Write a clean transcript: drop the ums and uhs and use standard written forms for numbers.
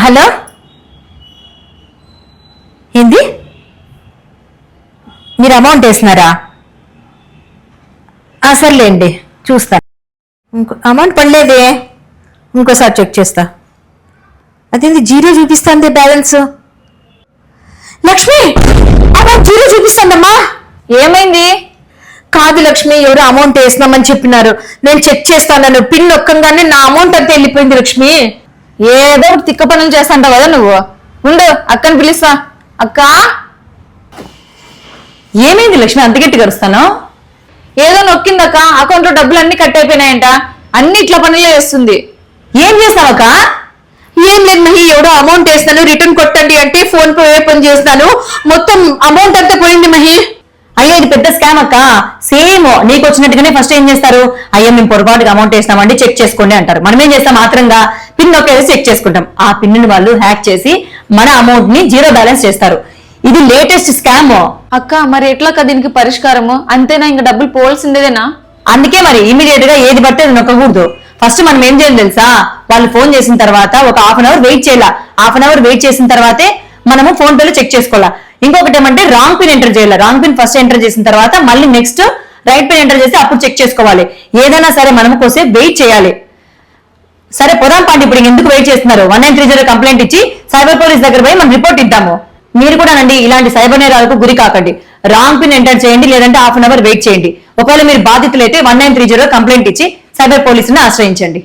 Hello, ఏంది? మీరు amount వేసినారా? సర్లేండి, చూస్తాను. అమౌంట్ పడలేదే, ఇంకోసారి చెక్ చేస్తా. అదేంది జీరో చూపిస్తుంది బ్యాలెన్స్? లక్ష్మి, అమౌంట్ జీరో చూపిస్తుందమ్మా. ఏమైంది? కాదు లక్ష్మి, ఎవరు అమౌంట్ వేసినామని చెప్పినారు. నేను చెక్ చేస్తాను, పిన్ నొక్కంగానే నా అమౌంట్ అంతా వెళ్ళిపోయింది. లక్ష్మి, ఏదో తిక్క పనులు చేస్తాంటావు కదా నువ్వు. ఉండు, అక్కని పిలుస్తా. అక్క, ఏమైంది లక్ష్మి అంత గట్టి కరుస్తాను? ఏదో నొక్కిందక్క, అకౌంట్ లో డబ్బులు అన్ని కట్ అయిపోయినాయంట. అన్ని ఇట్లా పనులే చేస్తుంది. ఏం చేస్తావక్క? ఏం లేదు మహి, ఎవడో అమౌంట్ వేస్తాను రిటర్న్ కొట్టండి అంటే ఫోన్ పే ఓపెన్ చేస్తాను, మొత్తం అమౌంట్ అంతా పోయింది మహి. అయ్యో, ఇది పెద్ద స్కామ్ అక్క. సేమ్ నీకు వచ్చినట్టుగానే ఫస్ట్ ఏం చేస్తారు, అయ్యో మేము పొరపాటుగా అమౌంట్ వేస్తామండి చెక్ చేసుకోండి అంటారు. మనం ఏం చేస్తాం, మాత్రంగా పిన్ నొక్కేసి చెక్ చేసుకుంటాం. ఆ పిన్ వాళ్ళు హ్యాక్ చేసి మన అమౌంట్ ని జీరో బ్యాలెన్స్ చేస్తారు. ఇది లేటెస్ట్ స్కామ్ అక్క. మరి ఎట్లా దీనికి పరిష్కారము? అంతేనా, ఇంకా డబ్బులు పోవాల్సిందేనా? అందుకే మరి ఇమీడియట్ గా ఏది పడితే అది నొక్కకూడదు. ఫస్ట్ మనం ఏం చేయాలి తెలుసా, వాళ్ళు ఫోన్ చేసిన తర్వాత ఒక హాఫ్ అన్ అవర్ వెయిట్ చేయాలా. హాఫ్ అన్ అవర్ వెయిట్ చేసిన తర్వాతే మనము ఫోన్ పేలో చెక్ చేసుకోవాలా. ఇంకొకటి ఏమంటే రాంగ్ పిన్ ఎంటర్ చేయాలి. రాంగ్ పిన్ ఫస్ట్ ఎంటర్ చేసిన తర్వాత మళ్ళీ నెక్స్ట్ రైట్ పిన్ ఎంటర్ చేసి అప్పుడు చెక్ చేసుకోవాలి. ఏదైనా సరే మనం కోసం వెయిట్ చేయాలి. సరే పొదాం పాండి, ఇప్పుడు ఎందుకు వెయిట్ చేస్తున్నారు? 1930 కంప్లైంట్ ఇచ్చి సైబర్ పోలీస్ దగ్గర పోయి మనం రిపోర్ట్ ఇద్దాము. మీరు కూడా నండి ఇలాంటి సైబర్ నేరాలకు గురి కాకండి. రాంగ్ పిన్ ఎంటర్ చేయండి, లేదంటే హాఫ్ అన్ అవర్ వెయిట్ చేయండి. ఒకవేళ మీరు బాధితులైతే 1930 కంప్లైంట్ ఇచ్చి సైబర్ పోలీసుని ఆశ్రయించండి.